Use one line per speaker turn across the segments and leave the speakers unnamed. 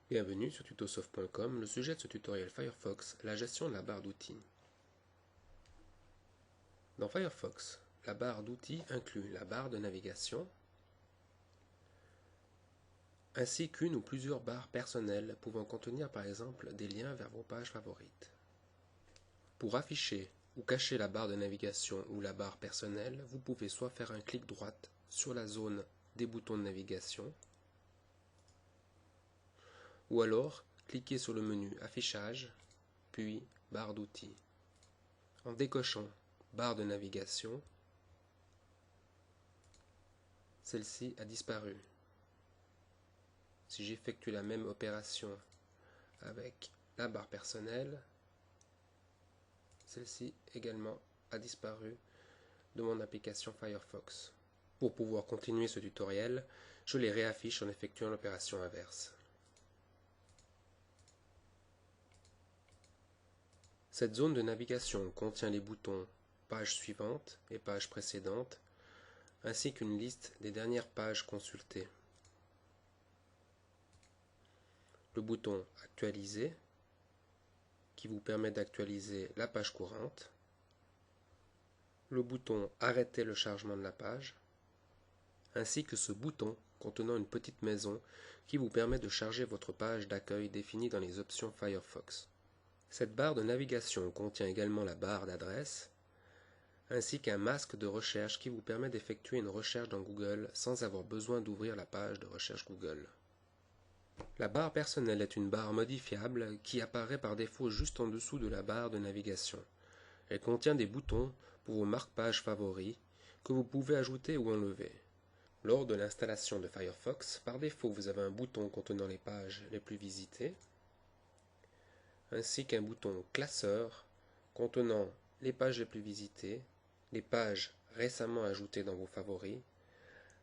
Bienvenue sur tutosoft.com. Le sujet de ce tutoriel Firefox, la gestion de la barre d'outils. Dans Firefox, la barre d'outils inclut la barre de navigation, ainsi qu'une ou plusieurs barres personnelles pouvant contenir par exemple des liens vers vos pages favorites. Pour afficher ou cacher la barre de navigation ou la barre personnelle, vous pouvez soit faire un clic droit sur la zone des boutons de navigation, ou alors cliquez sur le menu Affichage, puis Barre d'outils. En décochant Barre de navigation, celle-ci a disparu. Si j'effectue la même opération avec la barre personnelle, celle-ci également a disparu de mon application Firefox. Pour pouvoir continuer ce tutoriel, je les réaffiche en effectuant l'opération inverse. Cette zone de navigation contient les boutons Page suivante et Page précédente, ainsi qu'une liste des dernières pages consultées. Le bouton Actualiser, qui vous permet d'actualiser la page courante. Le bouton Arrêter le chargement de la page, ainsi que ce bouton contenant une petite maison qui vous permet de charger votre page d'accueil définie dans les options Firefox. Cette barre de navigation contient également la barre d'adresse, ainsi qu'un masque de recherche qui vous permet d'effectuer une recherche dans Google sans avoir besoin d'ouvrir la page de recherche Google. La barre personnelle est une barre modifiable qui apparaît par défaut juste en dessous de la barre de navigation. Elle contient des boutons pour vos marque-pages favoris que vous pouvez ajouter ou enlever. Lors de l'installation de Firefox, par défaut vous avez un bouton contenant les pages les plus visitées, ainsi qu'un bouton classeur contenant les pages les plus visitées, les pages récemment ajoutées dans vos favoris,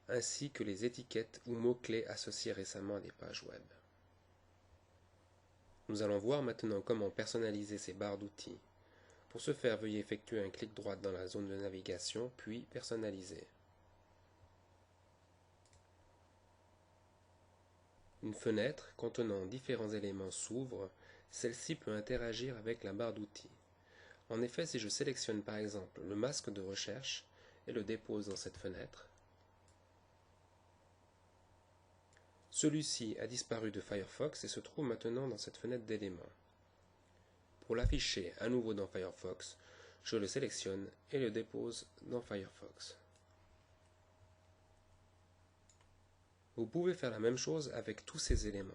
ainsi que les étiquettes ou mots-clés associés récemment à des pages web. Nous allons voir maintenant comment personnaliser ces barres d'outils. Pour ce faire, veuillez effectuer un clic droit dans la zone de navigation, puis Personnaliser. Une fenêtre contenant différents éléments s'ouvre. Celle-ci peut interagir avec la barre d'outils. En effet, si je sélectionne par exemple le masque de recherche et le dépose dans cette fenêtre, celui-ci a disparu de Firefox et se trouve maintenant dans cette fenêtre d'éléments. Pour l'afficher à nouveau dans Firefox, je le sélectionne et le dépose dans Firefox. Vous pouvez faire la même chose avec tous ces éléments.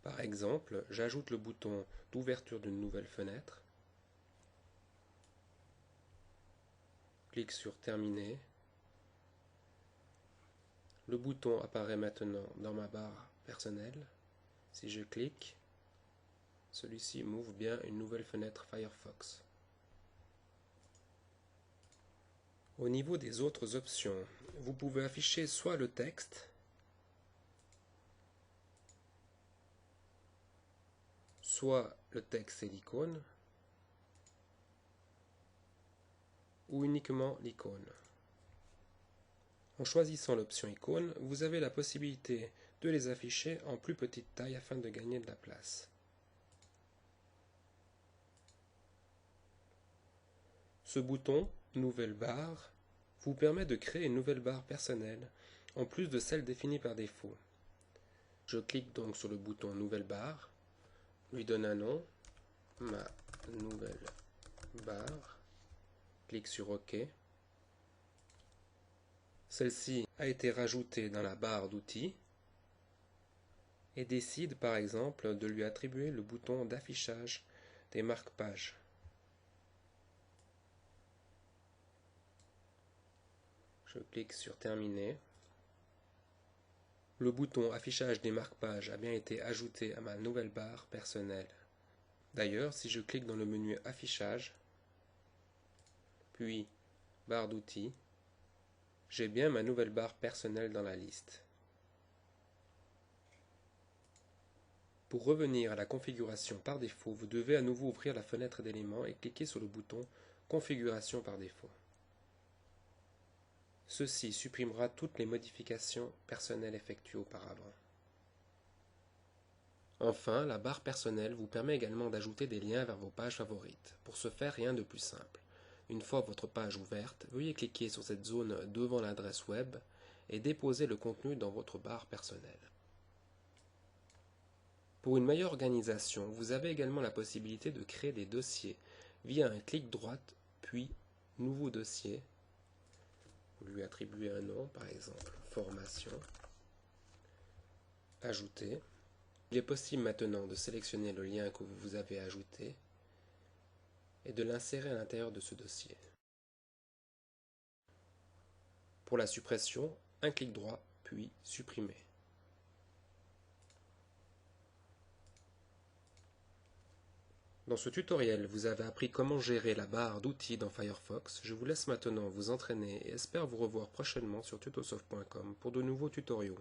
Par exemple, j'ajoute le bouton d'ouverture d'une nouvelle fenêtre, clique sur Terminer. Le bouton apparaît maintenant dans ma barre personnelle. Si je clique, celui-ci m'ouvre bien une nouvelle fenêtre Firefox. Au niveau des autres options, vous pouvez afficher soit le texte, soit le texte et l'icône, ou uniquement l'icône. En choisissant l'option icône, vous avez la possibilité de les afficher en plus petite taille afin de gagner de la place. Ce bouton Nouvelle barre vous permet de créer une nouvelle barre personnelle en plus de celle définie par défaut. Je clique donc sur le bouton Nouvelle barre, lui donne un nom, ma nouvelle barre, clique sur OK. Celle-ci a été rajoutée dans la barre d'outils et décide par exemple de lui attribuer le bouton d'affichage des marque-pages. Je clique sur Terminer. Le bouton Affichage des marque-pages a bien été ajouté à ma nouvelle barre personnelle. D'ailleurs, si je clique dans le menu Affichage, puis Barre d'outils, j'ai bien ma nouvelle barre personnelle dans la liste. Pour revenir à la configuration par défaut, vous devez à nouveau ouvrir la fenêtre d'éléments et cliquer sur le bouton Configuration par défaut. Ceci supprimera toutes les modifications personnelles effectuées auparavant. Enfin, la barre personnelle vous permet également d'ajouter des liens vers vos pages favorites. Pour ce faire, rien de plus simple. Une fois votre page ouverte, veuillez cliquer sur cette zone devant l'adresse web et déposer le contenu dans votre barre personnelle. Pour une meilleure organisation, vous avez également la possibilité de créer des dossiers via un clic droit, puis Nouveau dossier. Vous lui attribuez un nom, par exemple Formation. Ajouter. Il est possible maintenant de sélectionner le lien que vous avez ajouté et de l'insérer à l'intérieur de ce dossier. Pour la suppression, un clic droit, puis Supprimer. Dans ce tutoriel, vous avez appris comment gérer la barre d'outils dans Firefox. Je vous laisse maintenant vous entraîner et espère vous revoir prochainement sur tutosoft.com pour de nouveaux tutoriaux.